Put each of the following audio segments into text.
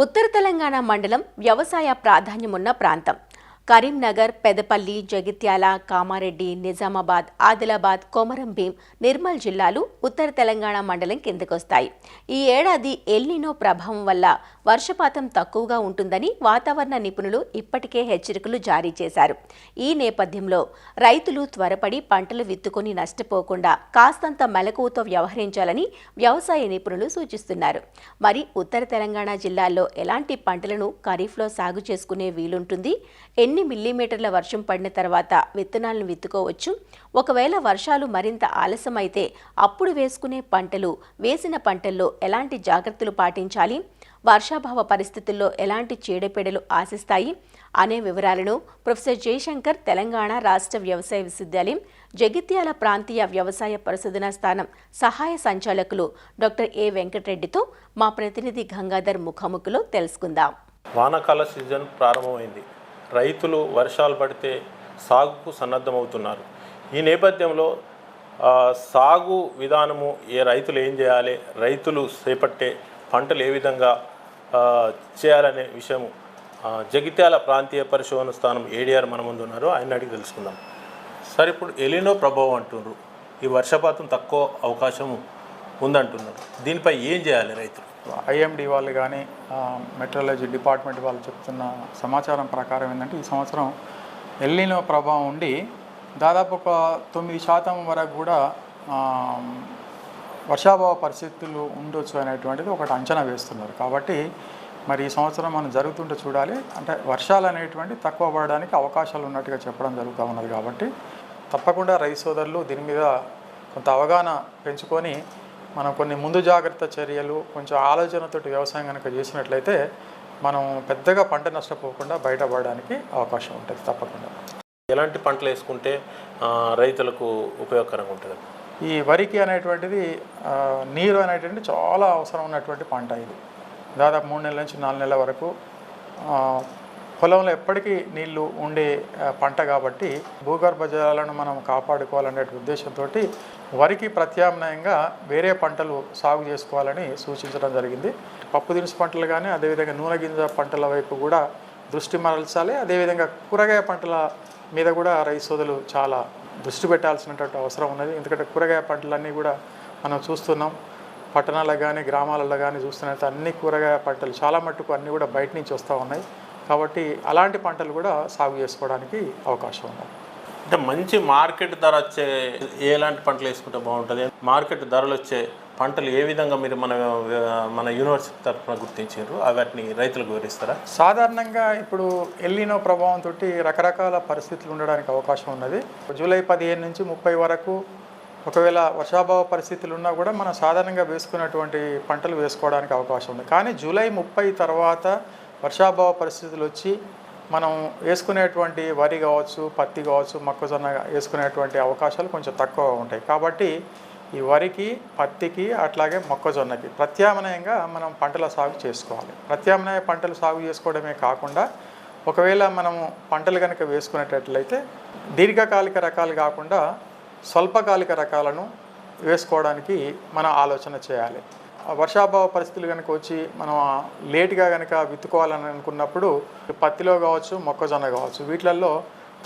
ఉత్తర తెలంగాణ మండలం వ్యవసాయ ప్రాధాన్యమున్న ప్రాంతం. కరీంనగర్, పెదపల్లి, జగిత్యాల, కామారెడ్డి, నిజామాబాద్, ఆదిలాబాద్, కొమరం భీం, నిర్మల్ జిల్లాలు ఉత్తర తెలంగాణ మండలం కిందకొస్తాయి. ఈ ఏడాది ఎల్నినో ప్రభావం వల్ల వర్షపాతం తక్కువగా ఉంటుందని వాతావరణ నిపుణులు ఇప్పటికే హెచ్చరికలు జారీ చేశారు. ఈ నేపథ్యంలో రైతులు త్వరపడి పంటలు విత్తుకొని నష్టపోకుండా కాస్తంత మెలకువతో వ్యవహరించాలని వ్యవసాయ నిపుణులు సూచిస్తున్నారు. మరి ఉత్తర తెలంగాణ జిల్లాల్లో ఎలాంటి పంటలను ఖరీఫ్లో సాగు చేసుకునే వీలుంటుంది? ఎన్ని మిల్లీమీటర్ల వర్షం పడిన తర్వాత విత్తనాలను విత్తుకోవచ్చు? ఒకవేళ వర్షాలు మరింత ఆలస్యమైతే అప్పుడు వేసుకునే పంటలు, వేసిన పంటల్లో ఎలాంటి జాగ్రత్తలు పాటించాలి? వర్షాభావ పరిస్థితుల్లో ఎలాంటి చీడపీడలు ఆశిస్తాయి అనే వివరాలను ప్రొఫెసర్ జయశంకర్ తెలంగాణ రాష్ట్ర వ్యవసాయ విశ్వవిద్యాలయం జగిత్యాల ప్రాంతీయ వ్యవసాయ పరిశోధనా స్థానం సహాయ సంచాలకులు డాక్టర్ ఏ వెంకటరెడ్డితో మా ప్రతినిధి గంగాధర్ ముఖాముఖిలో తెలుసుకుందాం. వానాకాల సీజన్ ప్రారంభమైంది. రైతులు వర్షాలు పడితే సాగుకు సన్నద్ధమవుతున్నారు. ఈ నేపథ్యంలో సాగు విధానము, రైతులు ఏం చేయాలి, రైతులు చేపట్టే పంటలు ఏ విధంగా చేయాలనే విషయం జగిత్యాల ప్రాంతీయ పరిశోధన స్థానం ఏడీఆర్ మన ముందు ఉన్నారు. ఆయన అడిగి తెలుసుకుందాం. సార్, ఇప్పుడు ఎలినో ప్రభావం అంటున్నారు, ఈ వర్షపాతం తక్కువ అవకాశం ఉందంటున్నారు. దీనిపై ఏం చేయాలి రైతులు? ఐఎండి వాళ్ళు కానీ మెట్రాలజీ డిపార్ట్మెంట్ వాళ్ళు చెప్తున్న సమాచారం ప్రకారం ఏంటంటే, ఈ సంవత్సరం ఎల్నినో ప్రభావం ఉండి దాదాపు ఒక 9% వరకు కూడా వర్షాభావ పరిస్థితులు ఉండొచ్చు అనేటువంటిది ఒకటి అంచనా వేస్తున్నారు. కాబట్టి మరి ఈ సంవత్సరం మనం జరుగుతుంటే చూడాలి. అంటే వర్షాలు అనేటువంటి తక్కువ పడడానికి అవకాశాలు ఉన్నట్టుగా చెప్పడం జరుగుతూ ఉన్నది. కాబట్టి తప్పకుండా రైతు సోదరులు దీని మీద కొంత అవగాహన పెంచుకొని మనం కొన్ని ముందు జాగ్రత్త చర్యలు, కొంచెం ఆలోచనతోటి వ్యవసాయం కనుక చేసినట్లయితే మనం పెద్దగా పంట నష్టపోకుండా బయటపడడానికి అవకాశం ఉంటుంది. తప్పకుండా ఎలాంటి పంటలు వేసుకుంటే రైతులకు ఉపయోగకరంగా ఉంటుంది? ఈ వరికి అనేటువంటిది నీరు అనేటువంటి చాలా అవసరం ఉన్నటువంటి పంట. ఇది దాదాపు 3 నెలల నుంచి 4 నెలల వరకు పొలంలో ఎప్పటికీ నీళ్లు ఉండే పంట. కాబట్టి భూగర్భ జలాలను మనం కాపాడుకోవాలనే ఉద్దేశంతో వరికి ప్రత్యామ్నాయంగా వేరే పంటలు సాగు చేసుకోవాలని సూచించడం జరిగింది. పప్పు దినుసు పంటలు కానీ, అదేవిధంగా నూనె గింజ పంటల వైపు కూడా దృష్టి మరల్చాలి. అదేవిధంగా కూరగాయ పంటల మీద కూడా రైతు సోదరులు చాలా దృష్టి పెట్టాల్సినటువంటి అవసరం ఉన్నది. ఎందుకంటే కూరగాయ పంటలన్నీ కూడా మనం చూస్తున్నాం, పట్టణాలకు కానీ గ్రామాలలో కానీ చూస్తున్నట్టు అన్ని కూరగాయ పంటలు చాలా మట్టుకు అన్నీ కూడా బయట నుంచి వస్తూ ఉన్నాయి. కాబట్టి అలాంటి పంటలు కూడా సాగు చేసుకోవడానికి అవకాశం ఉంది. అంటే మంచి మార్కెట్ ధర వచ్చే ఎలాంటి పంటలు వేసుకుంటే బాగుంటుంది? మార్కెట్ ధరలు వచ్చే పంటలు ఏ విధంగా మీరు మన యూనివర్సిటీ తరఫున గుర్తించారు, వాటిని రైతులకు వివరిస్తారా? సాధారణంగా ఇప్పుడు ఎల్నినో ప్రభావంతో రకరకాల పరిస్థితులు ఉండడానికి అవకాశం ఉన్నది. జూలై 15 నుంచి 30 వరకు ఒకవేళ వర్షాభావ పరిస్థితులు ఉన్నా కూడా మనం సాధారణంగా వేసుకున్నటువంటి పంటలు వేసుకోవడానికి అవకాశం ఉంది. కానీ జూలై 30 తర్వాత వర్షాభావ పరిస్థితులు వచ్చి మనం వేసుకునేటువంటి వరి కావచ్చు, పత్తి కావచ్చు, మొక్కజొన్న వేసుకునేటువంటి అవకాశాలు కొంచెం తక్కువగా ఉంటాయి. కాబట్టి ఈ వరికి, పత్తికి, అట్లాగే మొక్కజొన్నకి ప్రత్యామ్నాయంగా మనం పంటల సాగు చేసుకోవాలి. ప్రత్యామ్నాయ పంటలు సాగు చేసుకోవడమే కాకుండా ఒకవేళ మనము పంటలు కనుక వేసుకునేటట్లయితే దీర్ఘకాలిక రకాలు కాకుండా స్వల్పకాలిక రకాలను వేసుకోవడానికి మనం ఆలోచన చేయాలి. వర్షాభావ పరిస్థితులు కనుక వచ్చి మనం లేట్గా కనుక విత్తుకోవాలని అనుకున్నప్పుడు పత్తిలో కావచ్చు, మొక్కజొన్న కావచ్చు, వీటిలలో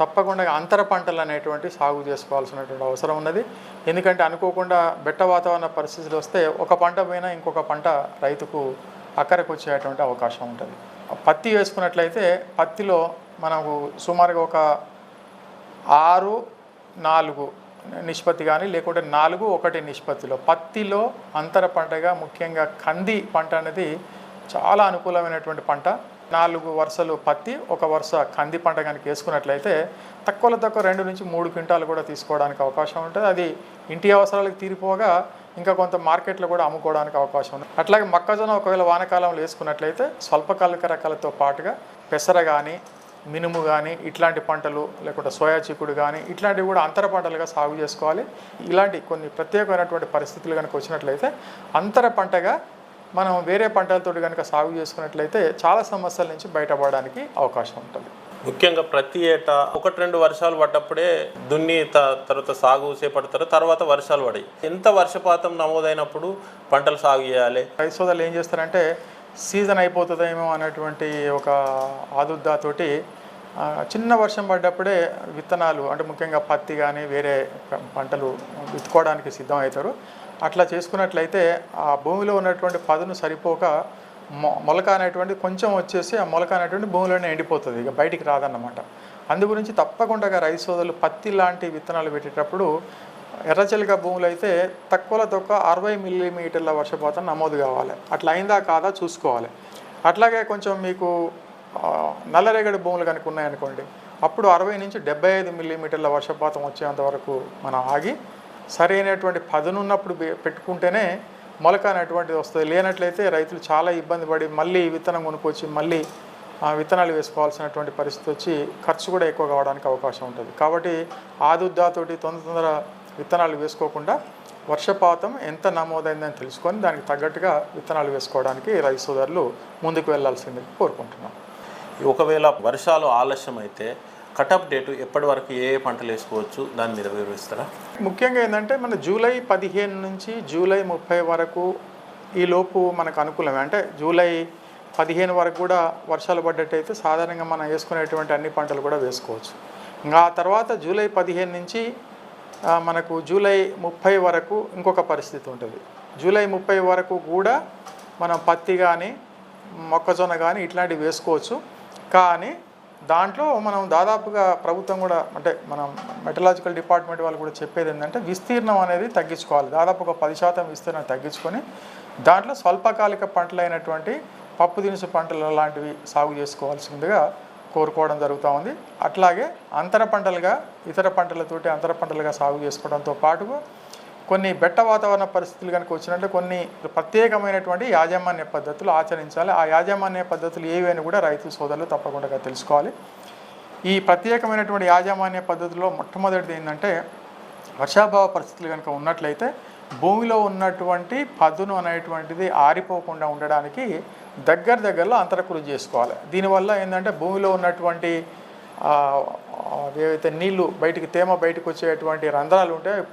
తప్పకుండా అంతర పంటలు అనేటువంటి సాగు చేసుకోవాల్సినటువంటి అవసరం ఉన్నది. ఎందుకంటే అనుకోకుండా బెట్ట వాతావరణ పరిస్థితులు వస్తే ఒక పంట పోయినా ఇంకొక పంట రైతుకు అక్కరకు వచ్చేటువంటి అవకాశం ఉంటుంది. పత్తి వేసుకున్నట్లయితే పత్తిలో మనకు సుమారుగా ఒక 6-4 నిష్పత్తి కానీ, లేకుంటే 4-1 నిష్పత్తిలో పత్తిలో అంతర పంటగా ముఖ్యంగా కంది పంట అనేది చాలా అనుకూలమైనటువంటి పంట. 4 వరుసలు పత్తి, 1 వరుస కంది పంట కనుక వేసుకున్నట్లయితే తక్కువలో తక్కువ 2 నుంచి 3 క్వింటాలు కూడా తీసుకోవడానికి అవకాశం ఉంటుంది. అది ఇంటి అవసరాలకు తీరిపోగా ఇంకా కొంత మార్కెట్లో కూడా అమ్ముకోవడానికి అవకాశం ఉంది. అట్లాగే మొక్కజొన్న ఒకవేళ వానాకాలంలో వేసుకున్నట్లయితే స్వల్పకాలిక రకాలతో పాటుగా పెసర కానీ, మినుము కానీ, ఇట్లాంటి పంటలు, లేకుంటే సోయా చిక్కుడు కానీ ఇట్లాంటివి కూడా అంతర పంటలుగా సాగు చేసుకోవాలి. ఇలాంటి కొన్ని ప్రత్యేకమైనటువంటి పరిస్థితులు కనుక వచ్చినట్లయితే అంతర పంటగా మనం వేరే పంటలతో కనుక సాగు చేసుకున్నట్లయితే చాలా సమస్యల నుంచి బయటపడడానికి అవకాశం ఉంటుంది. ముఖ్యంగా ప్రతి ఏటా 1-2 వర్షాలు పడ్డప్పుడే దున్ని తర్వాత సాగు చేపడతారు, తర్వాత వర్షాలు పడాయి. ఎంత వర్షపాతం నమోదైనప్పుడు పంటలు సాగు చేయాలి? రైతు సోదరులు ఏం చేస్తారంటే సీజన్ అయిపోతుందేమో అనేటువంటి ఒక ఆదుర్దాతోటి చిన్న వర్షం పడ్డప్పుడే విత్తనాలు అంటే ముఖ్యంగా పత్తి కానీ వేరే పంటలు విత్తుకోవడానికి సిద్ధం అవుతారు. అట్లా చేసుకున్నట్లయితే ఆ భూమిలో ఉన్నటువంటి పదును సరిపోక మొలక అనేటువంటి కొంచెం వచ్చేసి ఆ మొలక అనేటువంటి భూమిలోనే ఎండిపోతుంది, ఇక బయటికి రాదన్నమాట. అందు గురించి తప్పకుండా రైతు సోదరులు పత్తి లాంటి విత్తనాలు పెట్టేటప్పుడు ఎర్రచలిక భూములు అయితే తక్కువలో తక్కువ 60 మిల్లీమీటర్ల వర్షపాతం నమోదు కావాలి. అట్లా అయిందా కాదా చూసుకోవాలి. అట్లాగే కొంచెం మీకు నల్లరేగడి భూములు కనుక ఉన్నాయనుకోండి, అప్పుడు 60 నుంచి 75 మిల్లీమీటర్ల వర్షపాతం వచ్చేంత వరకు మనం ఆగి సరైనటువంటి పదునున్నప్పుడు పెట్టుకుంటేనే మొలక అనేటువంటిది వస్తుంది. లేనట్లయితే రైతులు చాలా ఇబ్బంది పడి మళ్ళీ విత్తనం కొనుక్కొచ్చి మళ్ళీ విత్తనాలు వేసుకోవాల్సినటువంటి పరిస్థితి వచ్చి ఖర్చు కూడా ఎక్కువ కావడానికి అవకాశం ఉంటుంది. కాబట్టి ఆదుర్దాతోటి తొందర విత్తనాలు వేసుకోకుండా వర్షపాతం ఎంత నమోదైందని తెలుసుకొని దానికి తగ్గట్టుగా విత్తనాలు వేసుకోవడానికి రైతు సోదరులు ముందుకు వెళ్లాల్సింది కోరుకుంటున్నాం. ఒకవేళ వర్షాలు ఆలస్యం అయితే కటప్ డేటు ఎప్పటి వరకు ఏ పంటలు వేసుకోవచ్చు దాని మీద వివరిస్తారా? ముఖ్యంగా ఏంటంటే మన జూలై 15 నుంచి జూలై 30 వరకు ఈ లోపు మనకు అనుకూలమే. అంటే జూలై 15 వరకు కూడా వర్షాలు పడ్డట్టయితే సాధారణంగా మనం వేసుకునేటువంటి అన్ని పంటలు కూడా వేసుకోవచ్చు. ఇంకా ఆ తర్వాత జూలై 15 నుంచి మనకు జూలై 30 వరకు ఇంకొక పరిస్థితి ఉంటుంది. జూలై 30 వరకు కూడా మనం పత్తి కానీ మొక్కజొన్న కానీ ఇట్లాంటివి వేసుకోవచ్చు. కానీ దాంట్లో మనం దాదాపుగా ప్రభుత్వం కూడా అంటే మనం మెటలాజికల్ డిపార్ట్మెంట్ వాళ్ళు కూడా చెప్పేది ఏంటంటే విస్తీర్ణం అనేది తగ్గించుకోవాలి. దాదాపు ఒక 10% విస్తీర్ణం తగ్గించుకొని దాంట్లో స్వల్పకాలిక పంటలైనటువంటి పప్పు దినుసు పంటలు లాంటివి సాగు చేసుకోవాల్సిందిగా కోరుకోవడం జరుగుతూ ఉంది. అట్లాగే అంతర పంటలుగా ఇతర పంటలతోటి అంతర పంటలుగా సాగు చేసుకోవడంతో పాటుగా కొన్ని బెట్ట వాతావరణ పరిస్థితులు కనుక వచ్చినట్లే కొన్ని ప్రత్యేకమైనటువంటి యాజమాన్య పద్ధతులు ఆచరించాలి. ఆ యాజమాన్య పద్ధతులు ఏవైనా కూడా రైతు సోదరులు తప్పకుండా తెలుసుకోవాలి. ఈ ప్రత్యేకమైనటువంటి యాజమాన్య పద్ధతుల్లో మొట్టమొదటిది ఏంటంటే వర్షాభావ పరిస్థితులు కనుక ఉన్నట్లయితే భూమిలో ఉన్నటువంటి పదును అనేటువంటిది ఆరిపోకుండా ఉండడానికి దగ్గరలో అంతర కృషి చేసుకోవాలి. దీనివల్ల ఏంటంటే భూమిలో ఉన్నటువంటి ఏవైతే నీళ్లు తేమ బయటకు వచ్చేటువంటి రంధ్రాలు ఉంటే అవి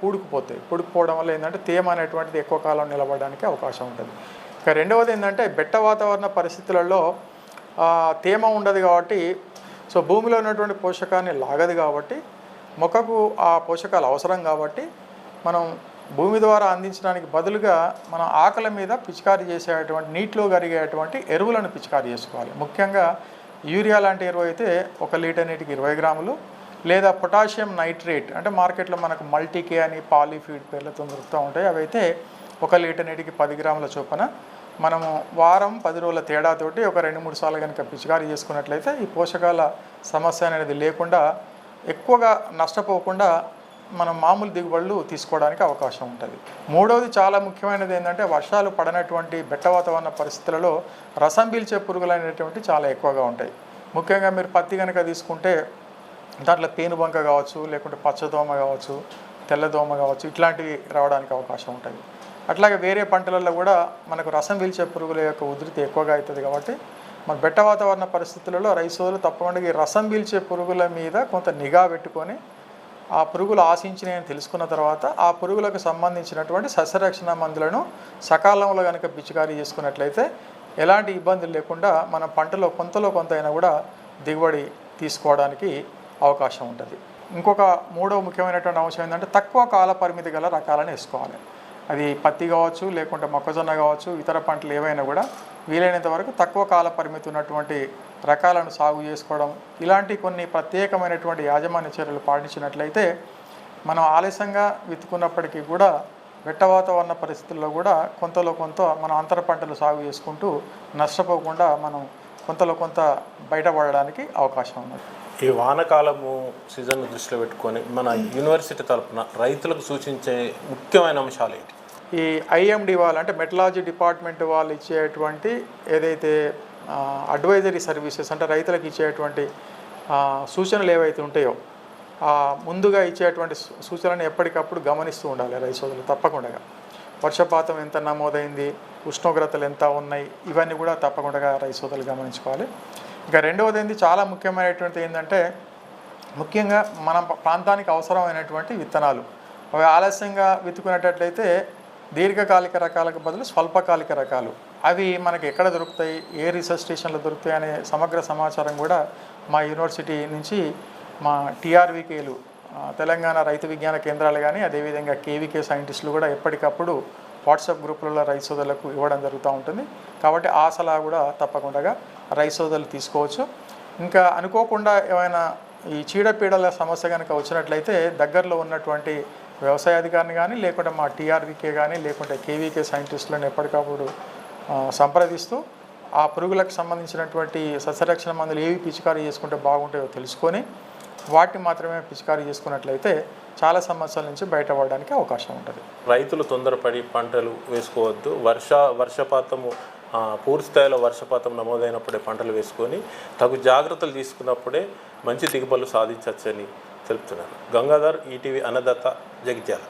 పూడుకుపోవడం వల్ల ఏంటంటే తేమ అనేటువంటిది ఎక్కువ కాలం నిలబడడానికి అవకాశం ఉంటుంది. ఇక రెండవది ఏంటంటే బెట్ట వాతావరణ పరిస్థితులలో తేమ ఉండదు కాబట్టి భూమిలో ఉన్నటువంటి పోషకాన్ని లాగదు కాబట్టి మొక్కకు ఆ పోషకాలు అవసరం కాబట్టి మనం భూమి ద్వారా అందించడానికి బదులుగా మనం ఆకల మీద పిచికారీ చేసేటువంటి నీటిలో కరిగేటువంటి ఎరువులను పిచికారీ చేసుకోవాలి. ముఖ్యంగా యూరియా లాంటి ఎరువు అయితే 1 లీటర్ నీటికి 20 గ్రాములు, లేదా పొటాషియం నైట్రేట్ అంటే మార్కెట్లో మనకు మల్టీకే అని పాలీఫీడ్ పేర్లతో దొరుకుతూ ఉంటాయి. అవి అయితే 1 లీటర్ నీటికి 10 గ్రాముల చొప్పున మనము వారం 10 రోజుల తేడాతోటి ఒక 2-3 సార్లు కనుక పిచికారీ చేసుకున్నట్లయితే ఈ పోషకాల సమస్య అనేది లేకుండా ఎక్కువగా నష్టపోకుండా మనం మామూలు దిగుబడులు తీసుకోవడానికి అవకాశం ఉంటుంది. మూడవది చాలా ముఖ్యమైనది ఏంటంటే వర్షాలు పడనటువంటి బెట్ట వాతావరణ పరిస్థితులలో రసం పీల్చే పురుగులు అనేటువంటి చాలా ఎక్కువగా ఉంటాయి. ముఖ్యంగా మీరు పత్తి కనుక తీసుకుంటే దాంట్లో పేనుబంక కావచ్చు, లేకుంటే పచ్చదోమ కావచ్చు, తెల్లదోమ కావచ్చు, ఇట్లాంటివి రావడానికి అవకాశం ఉంటుంది. అట్లాగే వేరే పంటలలో కూడా మనకు రసం పీల్చే పురుగుల యొక్క ఉధృతి ఎక్కువగా అవుతుంది. కాబట్టి మన బెట్ట వాతావరణ పరిస్థితులలో రైతు సోదరులు తప్పకుండా ఈ రసం పీల్చే పురుగుల మీద కొంత నిఘా పెట్టుకొని ఆ పురుగులు ఆశించినాయని తెలుసుకున్న తర్వాత ఆ పురుగులకు సంబంధించినటువంటి సస్యరక్షణ మందులను సకాలంలో కనుక పిచికారీ చేసుకున్నట్లయితే ఎలాంటి ఇబ్బందులు లేకుండా మన పంటలో కొంత అయినా కూడా దిగుబడి తీసుకోవడానికి అవకాశం ఉంటుంది. ఇంకొక మూడవ ముఖ్యమైనటువంటి అంశం ఏంటంటే తక్కువ కాల పరిమితి గల రకాలను వేసుకోవాలి. అది పత్తి కావచ్చు, లేకుంటే మొక్కజొన్న కావచ్చు, ఇతర పంటలు ఏవైనా కూడా వీలైనంత వరకు తక్కువ కాల పరిమితి ఉన్నటువంటి రకాలను సాగు చేసుకోవడం, ఇలాంటి కొన్ని ప్రత్యేకమైనటువంటి యాజమాన్య చర్యలు పాటించినట్లయితే మనం ఆలస్యంగా విత్తుకున్నప్పటికీ కూడా బెట్ట వాతావరణ పరిస్థితుల్లో కూడా కొంత మనం అంతర పంటలు సాగు చేసుకుంటూ నష్టపోకుండా మనం కొంత బయటపడడానికి అవకాశం ఉన్నది. ఈ వానకాలము సీజన్ దృష్టిలో పెట్టుకొని మన యూనివర్సిటీ తరఫున రైతులకు సూచించే ముఖ్యమైన అంశాలు ఏంటి? ఈ ఐఎండి వాళ్ళు అంటే మెటలాజీ డిపార్ట్మెంట్ వాళ్ళు ఇచ్చేటువంటి ఏదైతే అడ్వైజరీ సర్వీసెస్ అంటే రైతులకు ఇచ్చేటువంటి సూచనలు ఏవైతే ఉంటాయో ముందుగా ఇచ్చేటువంటి సూచనలను ఎప్పటికప్పుడు గమనిస్తూ ఉండాలి రైతు సోదరులు తప్పకుండా. వర్షపాతం ఎంత నమోదైంది, ఉష్ణోగ్రతలు ఎంత ఉన్నాయి, ఇవన్నీ కూడా తప్పకుండా రైతు సోదరులు గమనించుకోవాలి. ఇక రెండవది ఏంది చాలా ముఖ్యమైనటువంటి ఏంటంటే ముఖ్యంగా మన ప్రాంతానికి అవసరమైనటువంటి విత్తనాలు అవి ఆలస్యంగా విత్తుకునేటట్లయితే దీర్ఘకాలిక రకాలకు బదులు స్వల్పకాలిక రకాలు అవి మనకి ఎక్కడ దొరుకుతాయి, ఏ రీసెర్చ్ స్టేషన్లో దొరుకుతాయి అనే సమగ్ర సమాచారం కూడా మా యూనివర్సిటీ నుంచి మా టీఆర్వీకేలు తెలంగాణ రైతు విజ్ఞాన కేంద్రాలు కానీ అదేవిధంగా కేవీకే సైంటిస్టులు కూడా ఎప్పటికప్పుడు వాట్సాప్ గ్రూపులలో రైతు సోదరులకు ఇవ్వడం జరుగుతూ ఉంటుంది. కాబట్టి ఆ సలహా కూడా తప్పకుండా రైతు సోదరులు తీసుకోవచ్చు. ఇంకా అనుకోకుండా ఏమైనా ఈ చీడపీడల సమస్య కనుక వచ్చినట్లయితే దగ్గరలో ఉన్నటువంటి వ్యవసాయ అధికారిని కానీ లేకుంటే మా టీఆర్వీకే కానీ లేకుంటే కేవీకే సైంటిస్టులను ఎప్పటికప్పుడు సంప్రదిస్తూ ఆ పురుగులకు సంబంధించినటువంటి సస్యరక్షణ మందులు ఏవి పిచికారీ చేసుకుంటే బాగుంటాయో తెలుసుకొని వాటిని మాత్రమే పిచికారీ చేసుకున్నట్లయితే చాలా సమస్యల నుంచి బయటపడడానికి అవకాశం ఉంటుంది. రైతులు తొందరపడి పంటలు వేసుకోవద్దు. వర్షపాతము పూర్తి స్థాయిలో వర్షపాతం నమోదైనప్పుడే పంటలు వేసుకొని తగు జాగ్రత్తలు తీసుకున్నప్పుడే మంచి దిగుబడులు సాధించవచ్చని తెలుపుతున్నారు. గంగాధర్, ఈటీవీ అన్నదాత, జగిత్యాల.